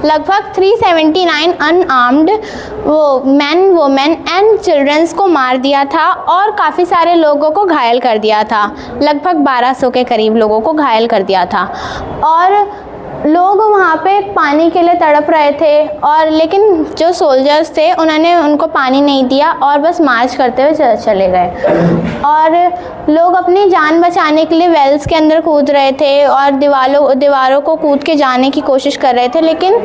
लगभग 379 unarmed man, women and childrens को मार दिया था और काफ़ी सारे लोगों को घायल कर दिया था। लगभग 1200 के करीब लोगों को घायल कर दिया था। और लोग वहाँ पे पानी के लिए तड़प रहे थे, और लेकिन जो सोल्जर्स थे उन्होंने उनको पानी नहीं दिया और बस मार्च करते हुए चले गए। और लोग अपनी जान बचाने के लिए वेल्स के अंदर कूद रहे थे और दीवारों को कूद के जाने की कोशिश कर रहे थे, लेकिन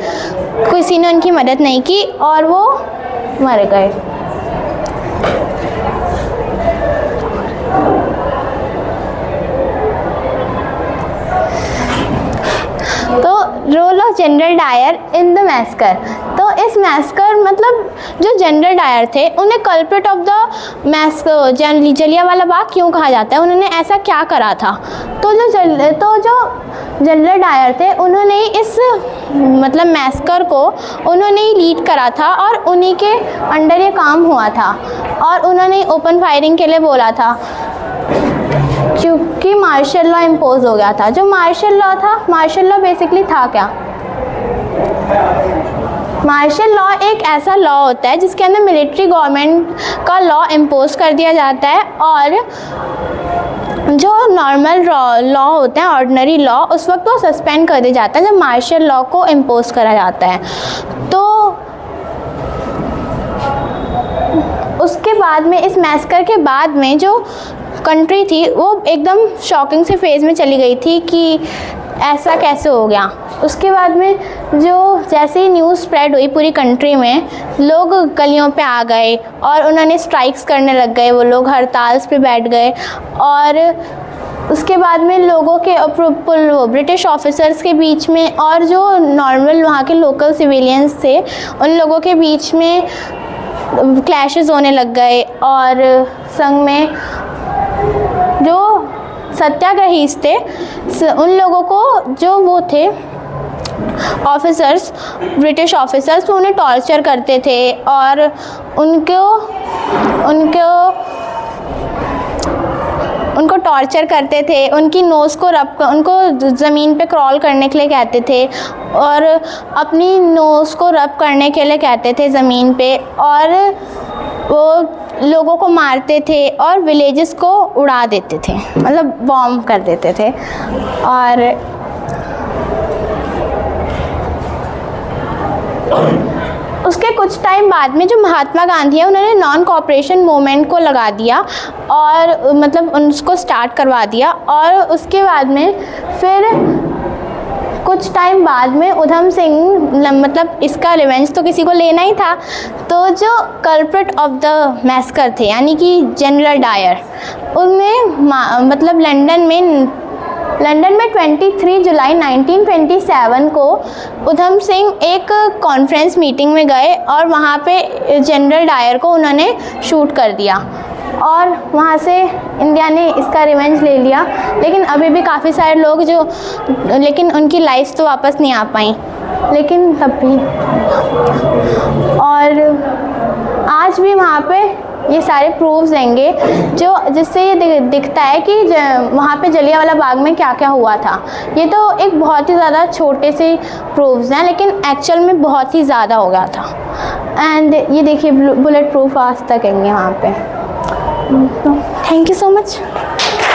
किसी ने उनकी मदद नहीं की और वो मर गए। तो role of General Dyer in the massacre. तो इस मैस्कर मतलब जो जनरल डायर थे उन्हें culprit of the massacre Jallianwala Bagh क्यों कहा जाता है, उन्होंने ऐसा क्या करा था। तो जो जनरल डायर थे उन्होंने इस मतलब मैस्कर को उन्होंने ही लीड करा था और उन्हीं के अंडर ये काम हुआ था, और उन्होंने ओपन फायरिंग के लिए बोला था क्योंकि मार्शल लॉ इम्पोज हो गया था। जो मार्शल लॉ था, मार्शल लॉ बेसिकली था क्या? मार्शल लॉ एक ऐसा लॉ होता है जिसके अंदर मिलिट्री गवर्नमेंट का लॉ इम्पोज कर दिया जाता है, और जो नॉर्मल लॉ होते हैं, ऑर्डिनरी लॉ, उस वक्त वो सस्पेंड कर दिया जाता है जब मार्शल लॉ को इम्पोज करा जाता है। तो उसके बाद में, इस मैस्कर के बाद में जो कंट्री थी वो एकदम शॉकिंग से फेज़ में चली गई थी कि ऐसा कैसे हो गया। उसके बाद में जो जैसे ही न्यूज़ स्प्रेड हुई पूरी कंट्री में, लोग गलियों पे आ गए और उन्होंने स्ट्राइक्स करने लग गए, वो लोग हड़ताल पे बैठ गए। और उसके बाद में लोगों के ब्रिटिश ऑफिसर्स के बीच में और जो नॉर्मल वहाँ के लोकल सिविलियंस थे उन लोगों के बीच में क्लैशेस होने लग गए। और संग में जो सत्याग्रही थे उन लोगों को, जो वो थे ऑफिसर्स, ब्रिटिश ऑफिसर्स, तो उन्हें टॉर्चर करते थे और उनको टॉर्चर करते थे, उनकी नोज़ को उनको ज़मीन पे क्रॉल करने के लिए कहते थे और अपनी नोज़ को रब करने के लिए कहते थे ज़मीन पे, और वो लोगों को मारते थे और विलेजेस को उड़ा देते थे, मतलब बॉम्ब कर देते थे। और उसके कुछ टाइम बाद में जो महात्मा गांधी है उन्होंने नॉन कोऑपरेशन मूवमेंट को लगा दिया और मतलब उसको स्टार्ट करवा दिया। और उसके बाद में फिर कुछ टाइम बाद में उधम सिंह, मतलब इसका रिवेंज तो किसी को लेना ही था, तो जो कल्प्रिट ऑफ द मैस्कर थे यानी कि जनरल डायर, उनमें मतलब लंदन में 23 जुलाई 1927 को उधम सिंह एक कॉन्फ्रेंस मीटिंग में गए और वहाँ पे जनरल डायर को उन्होंने शूट कर दिया और वहाँ से इंडिया ने इसका रिवेंज ले लिया। लेकिन अभी भी काफ़ी सारे लोग लेकिन उनकी लाइफ तो वापस नहीं आ पाई, लेकिन तब भी। और आज भी वहाँ पे ये सारे प्रूफ्स देंगे जिससे ये दिखता है कि वहाँ पे जलियांवाला बाग में क्या क्या हुआ था। ये तो एक बहुत ही ज़्यादा छोटे से प्रूफ्स हैं, लेकिन एक्चुअल में बहुत ही ज़्यादा हो गया था। एंड ये देखिए बुलेट प्रूफ आज तक हैंगे वहाँ पे। Thank you so much.